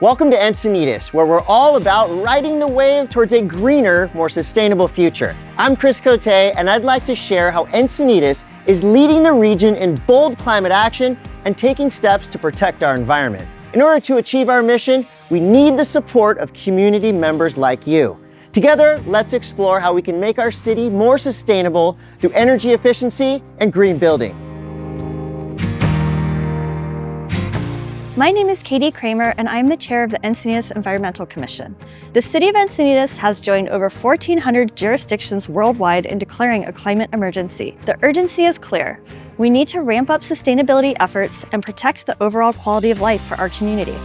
Welcome to Encinitas, where we're all about riding the wave towards a greener, more sustainable future. I'm Chris Cote, and I'd like to share how Encinitas is leading the region in bold climate action and taking steps to protect our environment. In order to achieve our mission, we need the support of community members like you. Together, let's explore how we can make our city more sustainable through energy efficiency and green building. My name is Katie Kramer, and I'm the chair of the Encinitas Environmental Commission. The city of Encinitas has joined over 1,400 jurisdictions worldwide in declaring a climate emergency. The urgency is clear. We need to ramp up sustainability efforts and protect the overall quality of life for our community.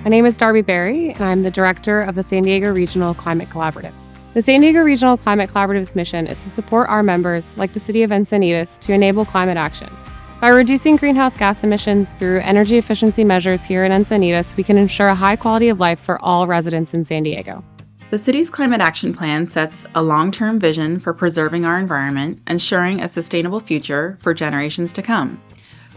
My name is Darby Berry, and I'm the director of the San Diego Regional Climate Collaborative. The San Diego Regional Climate Collaborative's mission is to support our members, like the city of Encinitas, to enable climate action. By reducing greenhouse gas emissions through energy efficiency measures here in Encinitas, we can ensure a high quality of life for all residents in San Diego. The city's climate action plan sets a long-term vision for preserving our environment, ensuring a sustainable future for generations to come.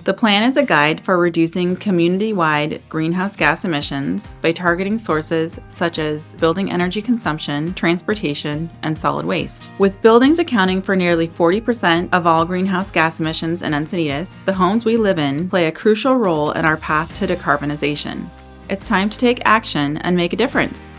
The plan is a guide for reducing community-wide greenhouse gas emissions by targeting sources such as building energy consumption, transportation, and solid waste. With buildings accounting for nearly 40% of all greenhouse gas emissions in Encinitas, the homes we live in play a crucial role in our path to decarbonization. It's time to take action and make a difference.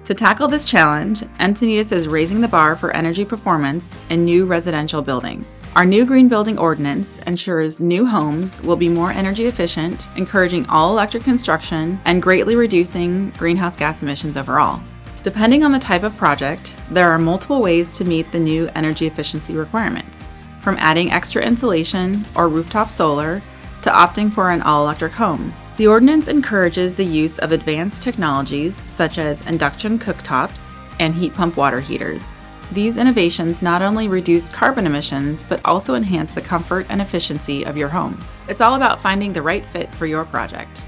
To tackle this challenge, Encinitas is raising the bar for energy performance in new residential buildings. Our new Green Building Ordinance ensures new homes will be more energy efficient, encouraging all-electric construction and greatly reducing greenhouse gas emissions overall. Depending on the type of project, there are multiple ways to meet the new energy efficiency requirements, from adding extra insulation or rooftop solar to opting for an all-electric home. The ordinance encourages the use of advanced technologies such as induction cooktops and heat pump water heaters. These innovations not only reduce carbon emissions, but also enhance the comfort and efficiency of your home. It's all about finding the right fit for your project.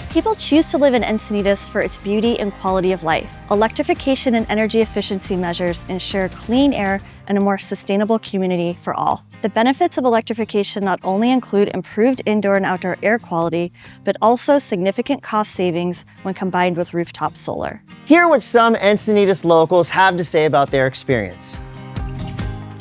People choose to live in Encinitas for its beauty and quality of life. Electrification and energy efficiency measures ensure clean air and a more sustainable community for all. The benefits of electrification not only include improved indoor and outdoor air quality, but also significant cost savings when combined with rooftop solar. Hear what some Encinitas locals have to say about their experience.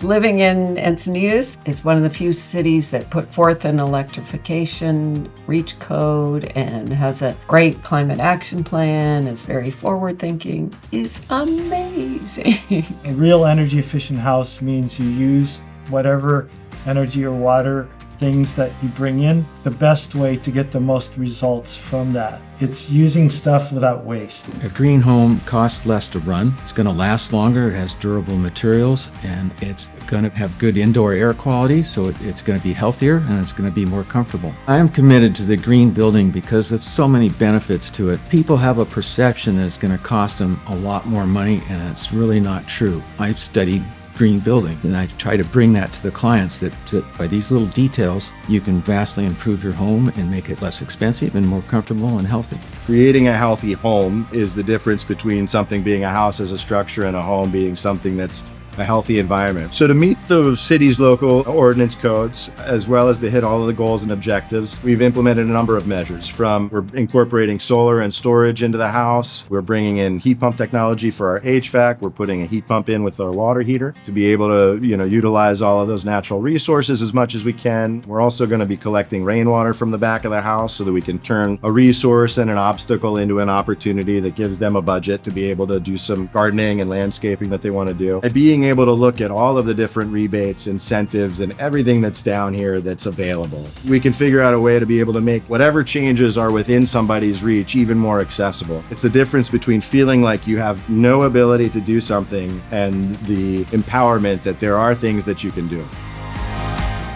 Living in Encinitas is one of the few cities that put forth an electrification reach code and has a great climate action plan, is very forward-thinking, is amazing. A real energy efficient house means you use whatever energy or water things that you bring in, the best way to get the most results from that. It's using stuff without waste. A green home costs less to run. It's going to last longer. It has durable materials, and it's going to have good indoor air quality, so it's going to be healthier and it's going to be more comfortable. I am committed to the green building because of so many benefits to it. People have a perception that it's going to cost them a lot more money, and it's really not true. I've studied green building, and I try to bring that to the clients that by these little details you can vastly improve your home and make it less expensive and more comfortable and healthy. Creating a healthy home is the difference between something being a house as a structure and a home being something that's a healthy environment. So to meet the city's local ordinance codes, as well as to hit all of the goals and objectives, we've implemented a number of measures. We're incorporating solar and storage into the house. We're bringing in heat pump technology for our HVAC. We're putting a heat pump in with our water heater to be able to, utilize all of those natural resources as much as we can. We're also going to be collecting rainwater from the back of the house so that we can turn a resource and an obstacle into an opportunity that gives them a budget to be able to do some gardening and landscaping that they want to do. And being able to look at all of the different rebates, incentives, and everything that's down here that's available. We can figure out a way to be able to make whatever changes are within somebody's reach even more accessible. It's the difference between feeling like you have no ability to do something and the empowerment that there are things that you can do.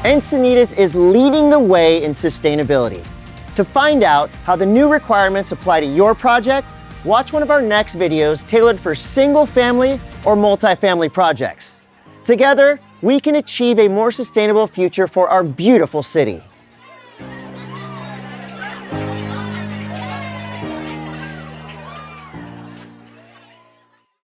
Encinitas is leading the way in sustainability. To find out how the new requirements apply to your project, watch one of our next videos tailored for single-family or multifamily projects. Together, we can achieve a more sustainable future for our beautiful city.